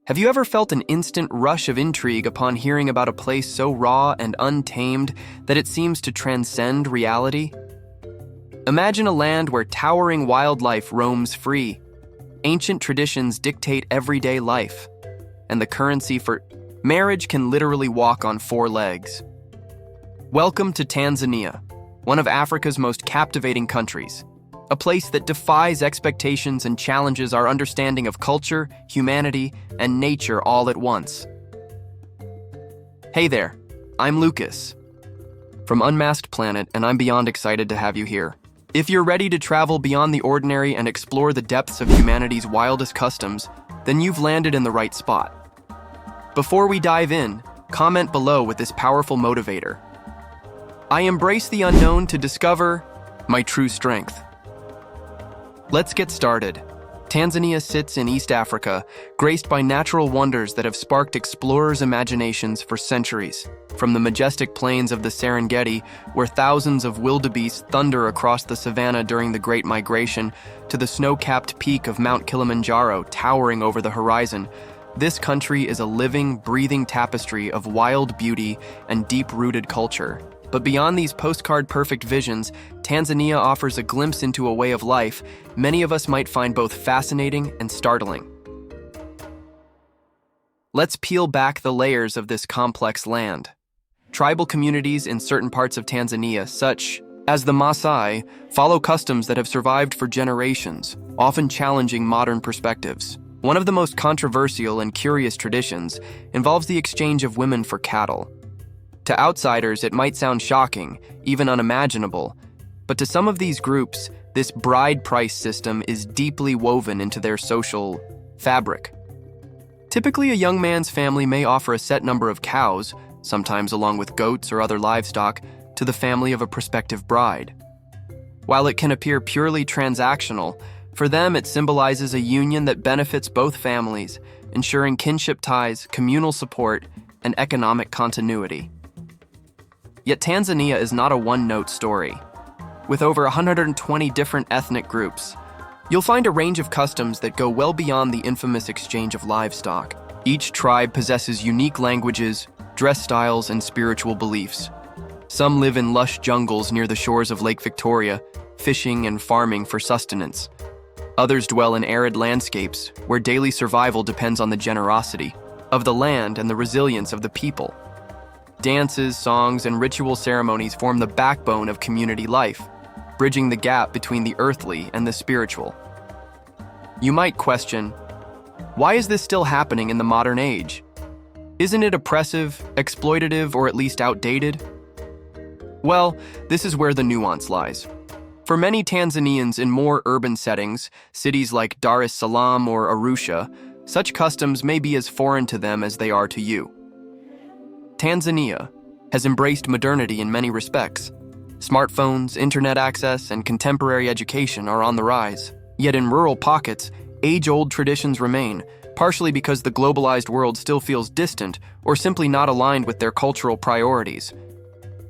Have you ever felt an instant rush of intrigue upon hearing about a place so raw and untamed that it seems to transcend reality? Imagine a land where towering wildlife roams free, ancient traditions dictate everyday life, and the currency for marriage can literally walk on four legs. Welcome to Tanzania, one of Africa's most captivating countries, a place that defies expectations and challenges our understanding of culture, humanity, and nature all at once. Hey there, I'm Lucas from Unmasked Planet, and I'm beyond excited to have you here. If you're ready to travel beyond the ordinary and explore the depths of humanity's wildest customs, then you've landed in the right spot. Before we dive in, comment below with this powerful motivator. I embrace the unknown to discover my true strength. Let's get started. Tanzania sits in East Africa, graced by natural wonders that have sparked explorers' imaginations for centuries. From the majestic plains of the Serengeti, where thousands of wildebeest thunder across the savanna during the Great Migration, to the snow-capped peak of Mount Kilimanjaro towering over the horizon, this country is a living, breathing tapestry of wild beauty and deep-rooted culture. But beyond these postcard-perfect visions, Tanzania offers a glimpse into a way of life many of us might find both fascinating and startling. Let's peel back the layers of this complex land. Tribal communities in certain parts of Tanzania, such as the Maasai, follow customs that have survived for generations, often challenging modern perspectives. One of the most controversial and curious traditions involves the exchange of women for cattle. To outsiders, it might sound shocking, even unimaginable, but to some of these groups, this bride price system is deeply woven into their social fabric. Typically, a young man's family may offer a set number of cows, sometimes along with goats or other livestock, to the family of a prospective bride. While it can appear purely transactional, for them it symbolizes a union that benefits both families, ensuring kinship ties, communal support, and economic continuity. Yet Tanzania is not a one-note story. With over 120 different ethnic groups, you'll find a range of customs that go well beyond the infamous exchange of livestock. Each tribe possesses unique languages, dress styles, and spiritual beliefs. Some live in lush jungles near the shores of Lake Victoria, fishing and farming for sustenance. Others dwell in arid landscapes, where daily survival depends on the generosity of the land and the resilience of the people. Dances, songs, and ritual ceremonies form the backbone of community life, bridging the gap between the earthly and the spiritual. You might question, why is this still happening in the modern age? Isn't it oppressive, exploitative, or at least outdated? Well, this is where the nuance lies. For many Tanzanians in more urban settings, cities like Dar es Salaam or Arusha, such customs may be as foreign to them as they are to you. Tanzania has embraced modernity in many respects. Smartphones, internet access, and contemporary education are on the rise. Yet in rural pockets, age-old traditions remain, partially because the globalized world still feels distant or simply not aligned with their cultural priorities.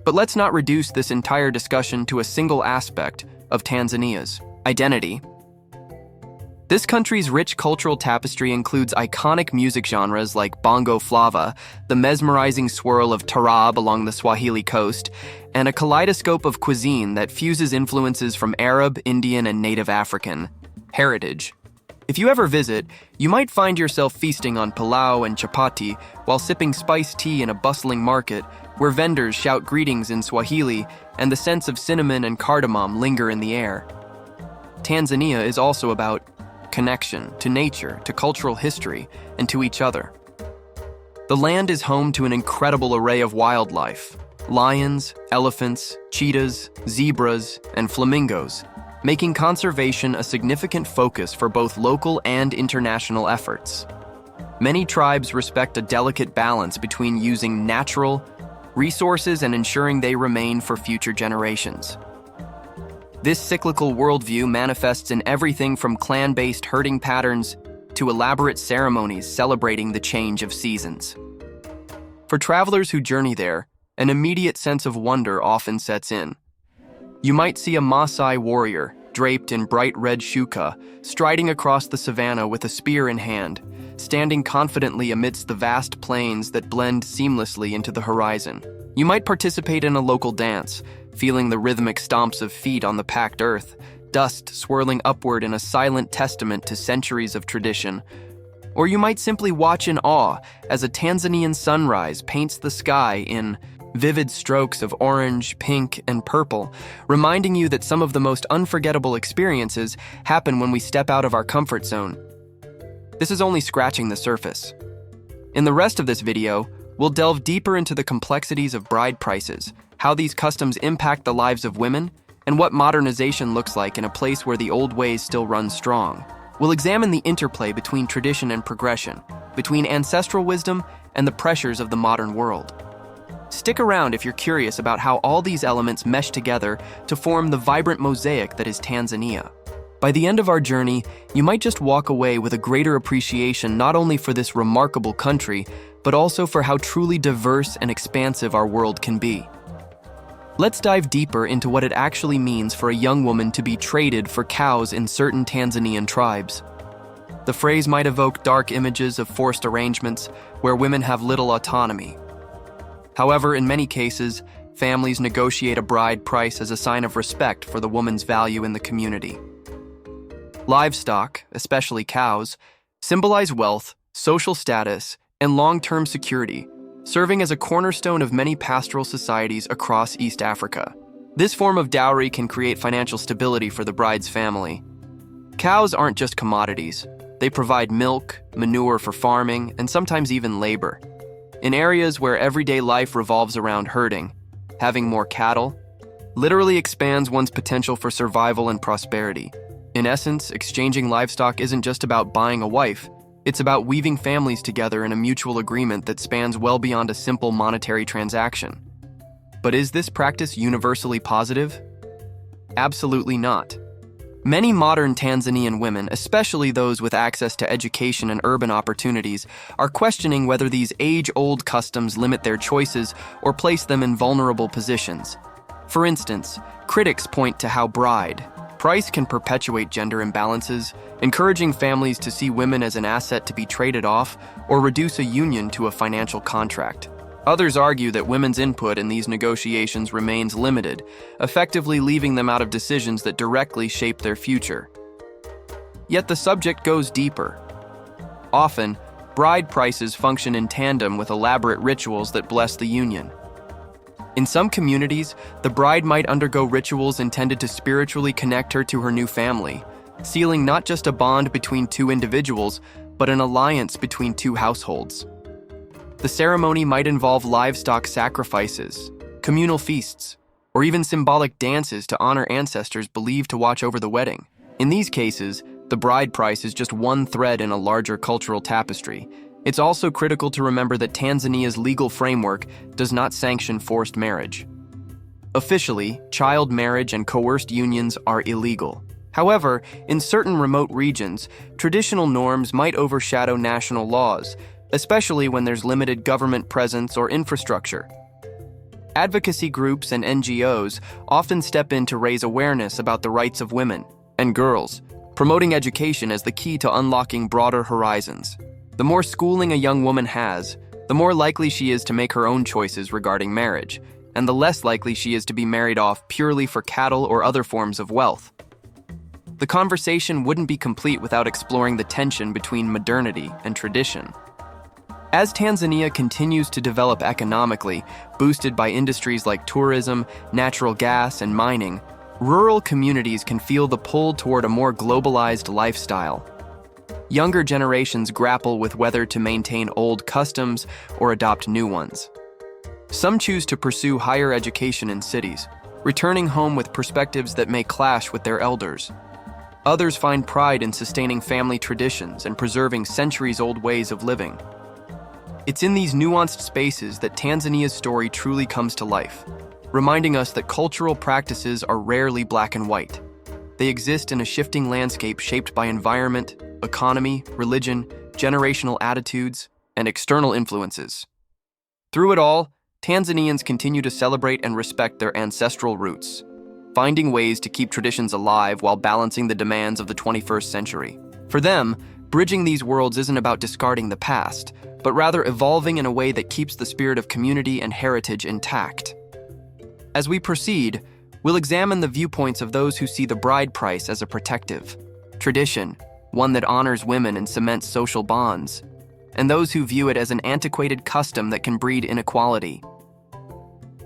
But let's not reduce this entire discussion to a single aspect of Tanzania's identity. This country's rich cultural tapestry includes iconic music genres like bongo flava, the mesmerizing swirl of taarab along the Swahili coast, and a kaleidoscope of cuisine that fuses influences from Arab, Indian, and Native African heritage. If you ever visit, you might find yourself feasting on pilau and chapati while sipping spiced tea in a bustling market where vendors shout greetings in Swahili and the scents of cinnamon and cardamom linger in the air. Tanzania is also about connection to nature, to cultural history, and to each other. The land is home to an incredible array of wildlife: lions, elephants, cheetahs, zebras, and flamingos, making conservation a significant focus for both local and international efforts. Many tribes respect a delicate balance between using natural resources and ensuring they remain for future generations. This cyclical worldview manifests in everything from clan-based herding patterns to elaborate ceremonies celebrating the change of seasons. For travelers who journey there, an immediate sense of wonder often sets in. You might see a Maasai warrior draped in bright red shuka, striding across the savannah with a spear in hand, standing confidently amidst the vast plains that blend seamlessly into the horizon. You might participate in a local dance, feeling the rhythmic stomps of feet on the packed earth, dust swirling upward in a silent testament to centuries of tradition. Or you might simply watch in awe as a Tanzanian sunrise paints the sky in vivid strokes of orange, pink, and purple, reminding you that some of the most unforgettable experiences happen when we step out of our comfort zone. This is only scratching the surface. In the rest of this video, we'll delve deeper into the complexities of bride prices, how these customs impact the lives of women, and what modernization looks like in a place where the old ways still run strong. We'll examine the interplay between tradition and progression, between ancestral wisdom and the pressures of the modern world. Stick around if you're curious about how all these elements mesh together to form the vibrant mosaic that is Tanzania. By the end of our journey, you might just walk away with a greater appreciation not only for this remarkable country, but also for how truly diverse and expansive our world can be. Let's dive deeper into what it actually means for a young woman to be traded for cows in certain Tanzanian tribes. The phrase might evoke dark images of forced arrangements where women have little autonomy. However, in many cases, families negotiate a bride price as a sign of respect for the woman's value in the community. Livestock, especially cows, symbolize wealth, social status, and long-term security, serving as a cornerstone of many pastoral societies across East Africa. This form of dowry can create financial stability for the bride's family. Cows aren't just commodities. They provide milk, manure for farming, and sometimes even labor. In areas where everyday life revolves around herding, having more cattle literally expands one's potential for survival and prosperity. In essence, exchanging livestock isn't just about buying a wife, it's about weaving families together in a mutual agreement that spans well beyond a simple monetary transaction. But is this practice universally positive? Absolutely not. Many modern Tanzanian women, especially those with access to education and urban opportunities, are questioning whether these age-old customs limit their choices or place them in vulnerable positions. For instance, critics point to how bride price can perpetuate gender imbalances, encouraging families to see women as an asset to be traded off or reduce a union to a financial contract. Others argue that women's input in these negotiations remains limited, effectively leaving them out of decisions that directly shape their future. Yet the subject goes deeper. Often, bride prices function in tandem with elaborate rituals that bless the union. In some communities, the bride might undergo rituals intended to spiritually connect her to her new family, sealing not just a bond between two individuals, but an alliance between two households. The ceremony might involve livestock sacrifices, communal feasts, or even symbolic dances to honor ancestors believed to watch over the wedding. In these cases, the bride price is just one thread in a larger cultural tapestry. It's also critical to remember that Tanzania's legal framework does not sanction forced marriage. Officially, child marriage and coerced unions are illegal. However, in certain remote regions, traditional norms might overshadow national laws, especially when there's limited government presence or infrastructure. Advocacy groups and NGOs often step in to raise awareness about the rights of women and girls, promoting education as the key to unlocking broader horizons. The more schooling a young woman has, the more likely she is to make her own choices regarding marriage, and the less likely she is to be married off purely for cattle or other forms of wealth. The conversation wouldn't be complete without exploring the tension between modernity and tradition. As Tanzania continues to develop economically, boosted by industries like tourism, natural gas, and mining, rural communities can feel the pull toward a more globalized lifestyle. Younger generations grapple with whether to maintain old customs or adopt new ones. Some choose to pursue higher education in cities, returning home with perspectives that may clash with their elders. Others find pride in sustaining family traditions and preserving centuries-old ways of living. It's in these nuanced spaces that Tanzania's story truly comes to life, reminding us that cultural practices are rarely black and white. They exist in a shifting landscape shaped by environment, economy, religion, generational attitudes, and external influences. Through it all, Tanzanians continue to celebrate and respect their ancestral roots, finding ways to keep traditions alive while balancing the demands of the 21st century. For them, bridging these worlds isn't about discarding the past, but rather evolving in a way that keeps the spirit of community and heritage intact. As we proceed, we'll examine the viewpoints of those who see the bride price as a protective tradition, one that honors women and cements social bonds, and those who view it as an antiquated custom that can breed inequality.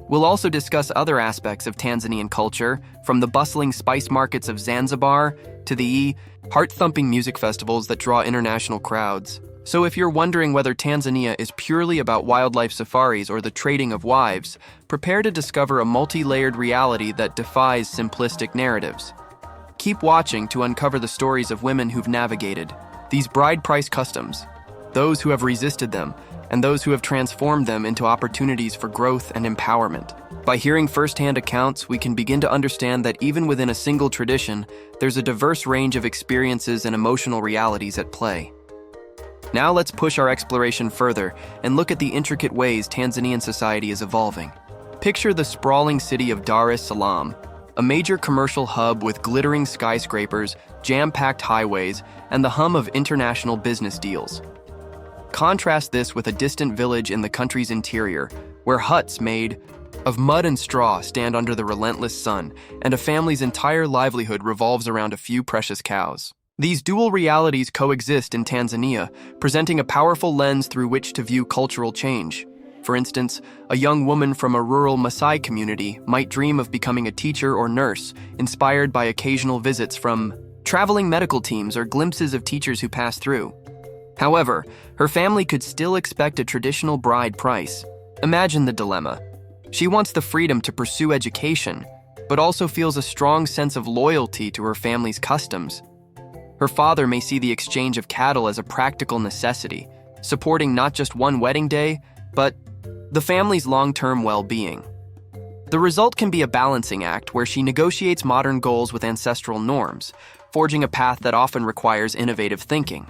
We'll also discuss other aspects of Tanzanian culture, from the bustling spice markets of Zanzibar to the heart-thumping music festivals that draw international crowds. So if you're wondering whether Tanzania is purely about wildlife safaris or the trading of wives, prepare to discover a multi-layered reality that defies simplistic narratives. Keep watching to uncover the stories of women who've navigated these bride price customs, those who have resisted them, and those who have transformed them into opportunities for growth and empowerment. By hearing firsthand accounts, we can begin to understand that even within a single tradition, there's a diverse range of experiences and emotional realities at play. Now let's push our exploration further and look at the intricate ways Tanzanian society is evolving. Picture the sprawling city of Dar es Salaam, a major commercial hub with glittering skyscrapers, jam-packed highways, and the hum of international business deals. Contrast this with a distant village in the country's interior, where huts made of mud and straw stand under the relentless sun, and a family's entire livelihood revolves around a few precious cows. These dual realities coexist in Tanzania, presenting a powerful lens through which to view cultural change. For instance, a young woman from a rural Maasai community might dream of becoming a teacher or nurse, inspired by occasional visits from traveling medical teams or glimpses of teachers who pass through. However, her family could still expect a traditional bride price. Imagine the dilemma. She wants the freedom to pursue education, but also feels a strong sense of loyalty to her family's customs. Her father may see the exchange of cattle as a practical necessity, supporting not just one wedding day, but the family's long-term well-being. The result can be a balancing act where she negotiates modern goals with ancestral norms, forging a path that often requires innovative thinking.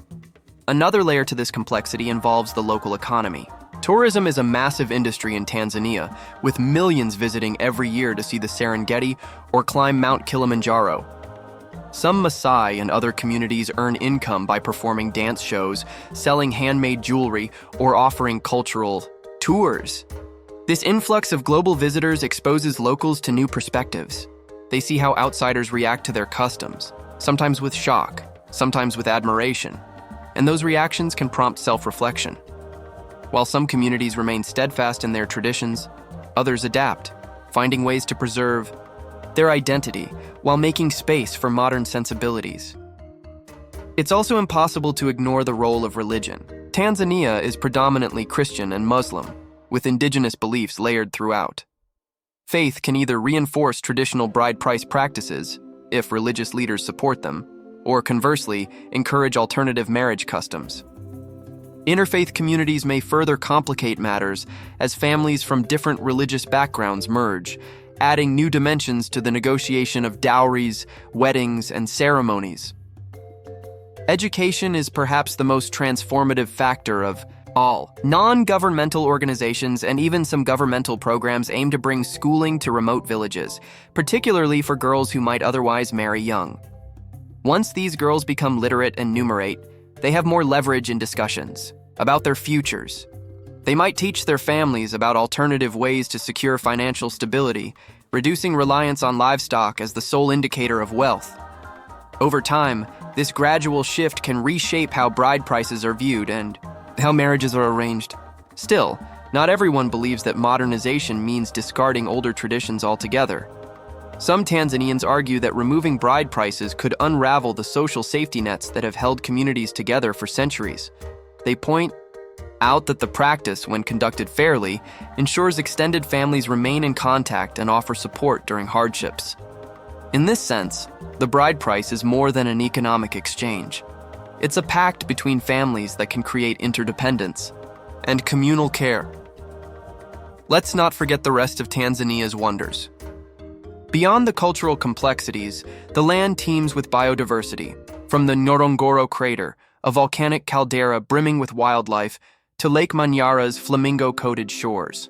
Another layer to this complexity involves the local economy. Tourism is a massive industry in Tanzania, with millions visiting every year to see the Serengeti or climb Mount Kilimanjaro. Some Maasai and other communities earn income by performing dance shows, selling handmade jewelry, or offering cultural tours. This influx of global visitors exposes locals to new perspectives. They see how outsiders react to their customs, sometimes with shock, sometimes with admiration, and those reactions can prompt self-reflection. While some communities remain steadfast in their traditions, others adapt, finding ways to preserve their identity while making space for modern sensibilities. It's also impossible to ignore the role of religion. Tanzania is predominantly Christian and Muslim, with indigenous beliefs layered throughout. Faith can either reinforce traditional bride price practices, if religious leaders support them, or conversely, encourage alternative marriage customs. Interfaith communities may further complicate matters as families from different religious backgrounds merge, adding new dimensions to the negotiation of dowries, weddings, and ceremonies. Education is perhaps the most transformative factor of all. Non-governmental organizations and even some governmental programs aim to bring schooling to remote villages, particularly for girls who might otherwise marry young. Once these girls become literate and numerate, they have more leverage in discussions about their futures. They might teach their families about alternative ways to secure financial stability, reducing reliance on livestock as the sole indicator of wealth. Over time, this gradual shift can reshape how bride prices are viewed and how marriages are arranged. Still, not everyone believes that modernization means discarding older traditions altogether. Some Tanzanians argue that removing bride prices could unravel the social safety nets that have held communities together for centuries. They point out that the practice, when conducted fairly, ensures extended families remain in contact and offer support during hardships. In this sense, the bride price is more than an economic exchange. It's a pact between families that can create interdependence and communal care. Let's not forget the rest of Tanzania's wonders. Beyond the cultural complexities, the land teems with biodiversity, from the Ngorongoro crater, a volcanic caldera brimming with wildlife, to Lake Manyara's flamingo-coated shores.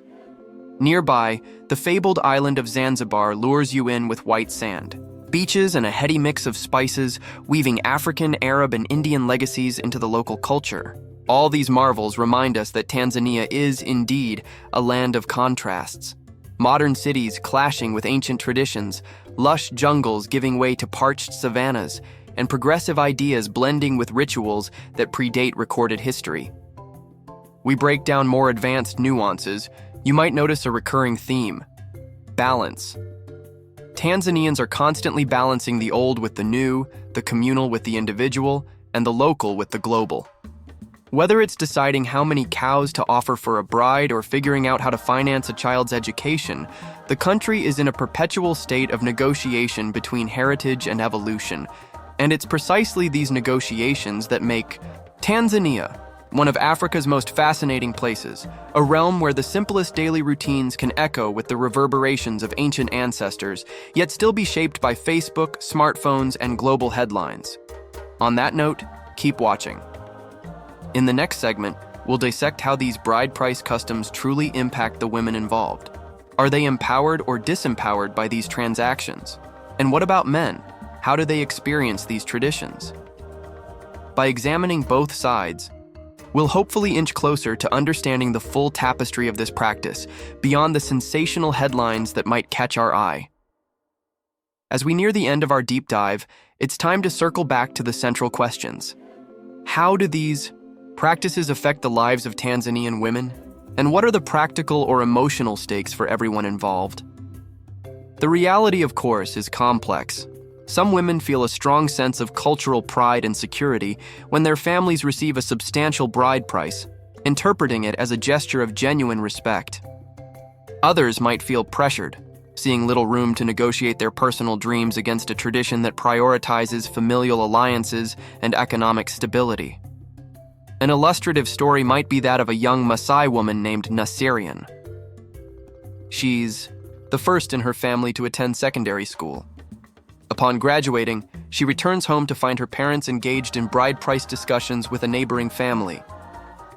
Nearby, the fabled island of Zanzibar lures you in with white sand, beaches and a heady mix of spices, weaving African, Arab, and Indian legacies into the local culture. All these marvels remind us that Tanzania is, indeed, a land of contrasts. Modern cities clashing with ancient traditions, lush jungles giving way to parched savannas, and progressive ideas blending with rituals that predate recorded history. We break down more advanced nuances. You might notice a recurring theme: balance. Tanzanians are constantly balancing the old with the new, the communal with the individual, and the local with the global. Whether it's deciding how many cows to offer for a bride or figuring out how to finance a child's education, the country is in a perpetual state of negotiation between heritage and evolution. And it's precisely these negotiations that make Tanzania one of Africa's most fascinating places, a realm where the simplest daily routines can echo with the reverberations of ancient ancestors, yet still be shaped by Facebook, smartphones, and global headlines. On that note, keep watching. In the next segment, we'll dissect how these bride price customs truly impact the women involved. Are they empowered or disempowered by these transactions? And what about men? How do they experience these traditions? By examining both sides, we'll hopefully inch closer to understanding the full tapestry of this practice, beyond the sensational headlines that might catch our eye. As we near the end of our deep dive, it's time to circle back to the central questions. How do these practices affect the lives of Tanzanian women? And what are the practical or emotional stakes for everyone involved? The reality, of course, is complex. Some women feel a strong sense of cultural pride and security when their families receive a substantial bride price, interpreting it as a gesture of genuine respect. Others might feel pressured, seeing little room to negotiate their personal dreams against a tradition that prioritizes familial alliances and economic stability. An illustrative story might be that of a young Maasai woman named Nasirian. She's the first in her family to attend secondary school. Upon graduating, she returns home to find her parents engaged in bride price discussions with a neighboring family.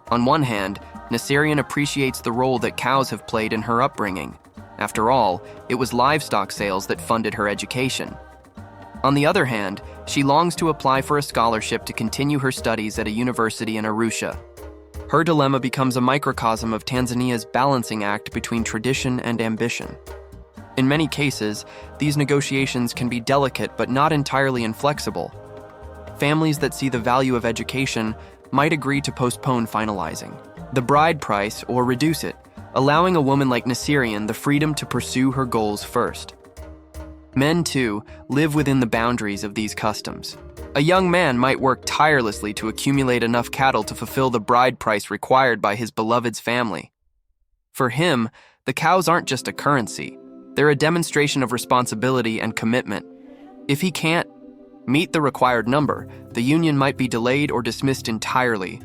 On one hand, Nasirian appreciates the role that cows have played in her upbringing. After all, it was livestock sales that funded her education. On the other hand, she longs to apply for a scholarship to continue her studies at a university in Arusha. Her dilemma becomes a microcosm of Tanzania's balancing act between tradition and ambition. In many cases, these negotiations can be delicate but not entirely inflexible. Families that see the value of education might agree to postpone finalizing the bride price or reduce it, allowing a woman like Nasirian the freedom to pursue her goals first. Men, too, live within the boundaries of these customs. A young man might work tirelessly to accumulate enough cattle to fulfill the bride price required by his beloved's family. For him, the cows aren't just a currency. They're a demonstration of responsibility and commitment. If he can't meet the required number, the union might be delayed or dismissed entirely,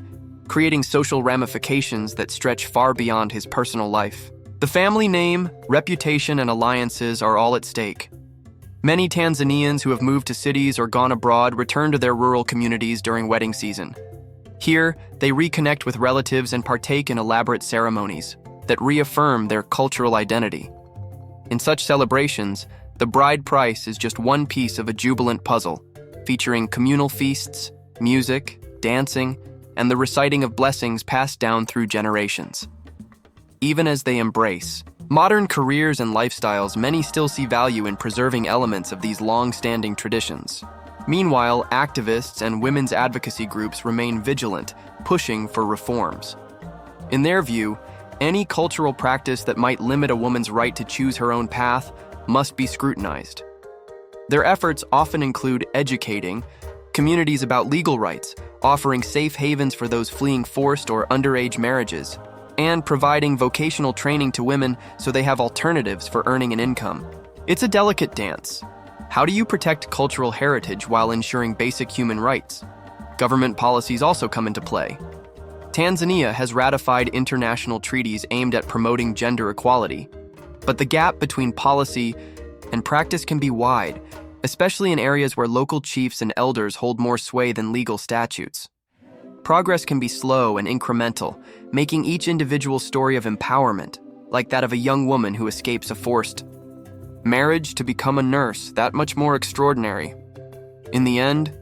creating social ramifications that stretch far beyond his personal life. The family name, reputation, and alliances are all at stake. Many Tanzanians who have moved to cities or gone abroad return to their rural communities during wedding season. Here, they reconnect with relatives and partake in elaborate ceremonies that reaffirm their cultural identity. In such celebrations, the bride price is just one piece of a jubilant puzzle, featuring communal feasts, music, dancing, and the reciting of blessings passed down through generations. Even as they embrace modern careers and lifestyles, many still see value in preserving elements of these long-standing traditions. Meanwhile, activists and women's advocacy groups remain vigilant, pushing for reforms. In their view, any cultural practice that might limit a woman's right to choose her own path must be scrutinized. Their efforts often include educating communities about legal rights, offering safe havens for those fleeing forced or underage marriages, and providing vocational training to women so they have alternatives for earning an income. It's a delicate dance. How do you protect cultural heritage while ensuring basic human rights? Government policies also come into play. Tanzania has ratified international treaties aimed at promoting gender equality, but the gap between policy and practice can be wide, especially in areas where local chiefs and elders hold more sway than legal statutes. Progress can be slow and incremental, making each individual story of empowerment like that of a young woman who escapes a forced marriage to become a nurse, that much more extraordinary. In the end,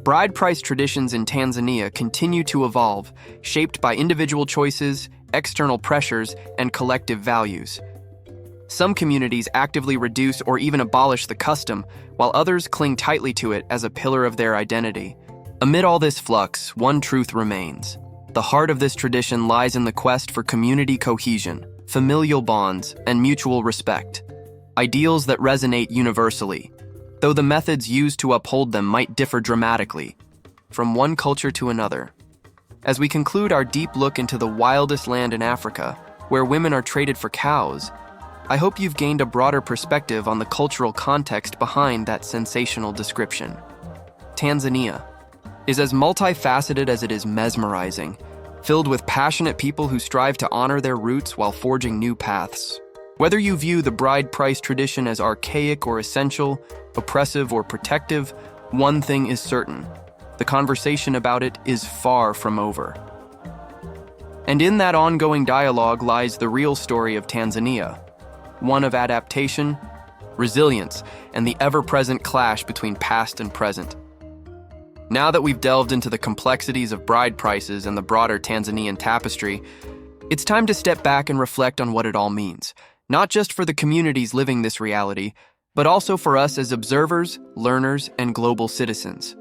bride price traditions in Tanzania continue to evolve, shaped by individual choices, external pressures, and collective values. Some communities actively reduce or even abolish the custom, while others cling tightly to it as a pillar of their identity. Amid all this flux, one truth remains. The heart of this tradition lies in the quest for community cohesion, familial bonds, and mutual respect. Ideals that resonate universally, though the methods used to uphold them might differ dramatically from one culture to another. As we conclude our deep look into the wildest land in Africa, where women are traded for cows, I hope you've gained a broader perspective on the cultural context behind that sensational description. Tanzania is as multifaceted as it is mesmerizing, filled with passionate people who strive to honor their roots while forging new paths. Whether you view the bride price tradition as archaic or essential, oppressive or protective, one thing is certain: the conversation about it is far from over. And in that ongoing dialogue lies the real story of Tanzania, one of adaptation, resilience, and the ever-present clash between past and present. Now that we've delved into the complexities of bride prices and the broader Tanzanian tapestry, it's time to step back and reflect on what it all means, not just for the communities living this reality, but also for us as observers, learners, and global citizens.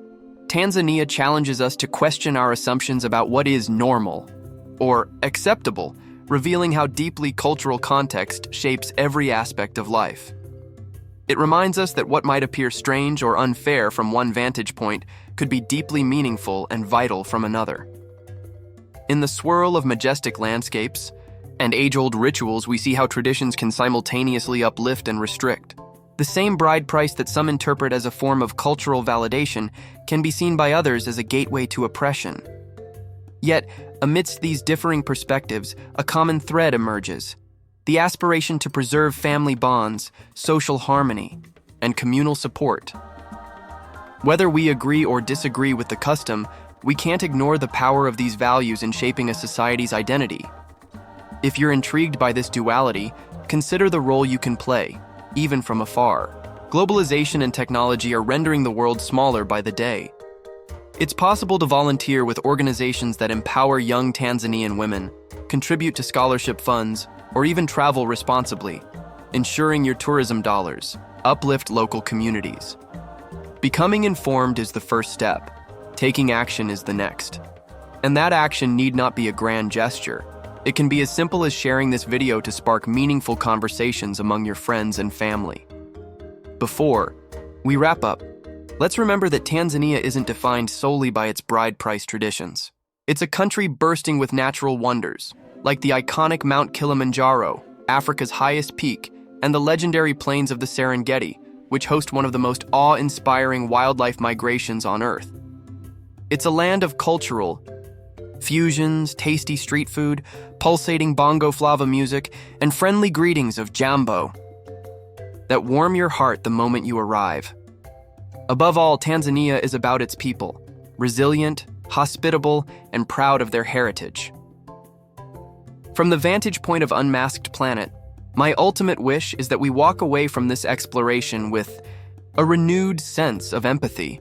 Tanzania challenges us to question our assumptions about what is normal or acceptable, revealing how deeply cultural context shapes every aspect of life. It reminds us that what might appear strange or unfair from one vantage point could be deeply meaningful and vital from another. In the swirl of majestic landscapes and age-old rituals, we see how traditions can simultaneously uplift and restrict. The same bride price that some interpret as a form of cultural validation can be seen by others as a gateway to oppression. Yet, amidst these differing perspectives, a common thread emerges: the aspiration to preserve family bonds, social harmony, and communal support. Whether we agree or disagree with the custom, we can't ignore the power of these values in shaping a society's identity. If you're intrigued by this duality, consider the role you can play, even from afar. Globalization and technology are rendering the world smaller by the day. It's possible to volunteer with organizations that empower young Tanzanian women, contribute to scholarship funds, or even travel responsibly, ensuring your tourism dollars uplift local communities. Becoming informed is the first step. Taking action is the next. And that action need not be a grand gesture. It can be as simple as sharing this video to spark meaningful conversations among your friends and family. Before we wrap up, let's remember that Tanzania isn't defined solely by its bride price traditions. It's a country bursting with natural wonders, like the iconic Mount Kilimanjaro, Africa's highest peak, and the legendary plains of the Serengeti, which host one of the most awe-inspiring wildlife migrations on Earth. It's a land of cultural fusions, tasty street food, pulsating bongo flava music, and friendly greetings of jambo that warm your heart the moment you arrive. Above all, Tanzania is about its people, resilient, hospitable, and proud of their heritage. From the vantage point of Unmasked Planet, my ultimate wish is that we walk away from this exploration with a renewed sense of empathy.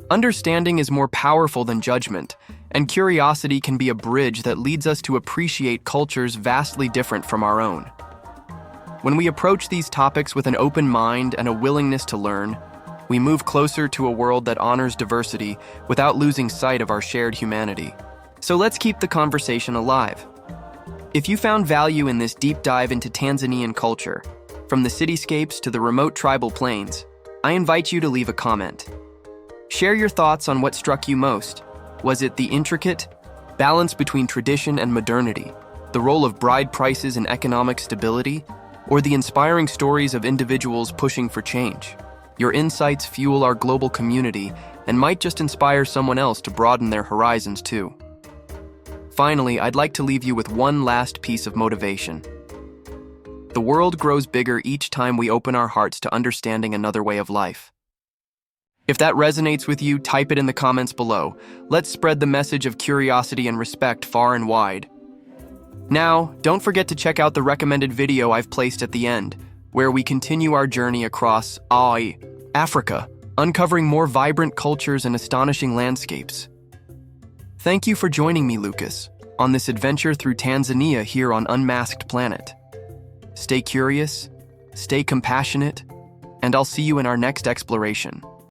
Understanding is more powerful than judgment, and curiosity can be a bridge that leads us to appreciate cultures vastly different from our own. When we approach these topics with an open mind and a willingness to learn, we move closer to a world that honors diversity without losing sight of our shared humanity. So let's keep the conversation alive. If you found value in this deep dive into Tanzanian culture, from the cityscapes to the remote tribal plains, I invite you to leave a comment. Share your thoughts on what struck you most. Was it the intricate balance between tradition and modernity, the role of bride prices in economic stability, or the inspiring stories of individuals pushing for change? Your insights fuel our global community and might just inspire someone else to broaden their horizons too. Finally, I'd like to leave you with one last piece of motivation. The world grows bigger each time we open our hearts to understanding another way of life. If that resonates with you, type it in the comments below. Let's spread the message of curiosity and respect far and wide. Now, don't forget to check out the recommended video I've placed at the end, where we continue our journey across Africa, uncovering more vibrant cultures and astonishing landscapes. Thank you for joining me, Lucas, on this adventure through Tanzania here on Unmasked Planet. Stay curious, stay compassionate, and I'll see you in our next exploration.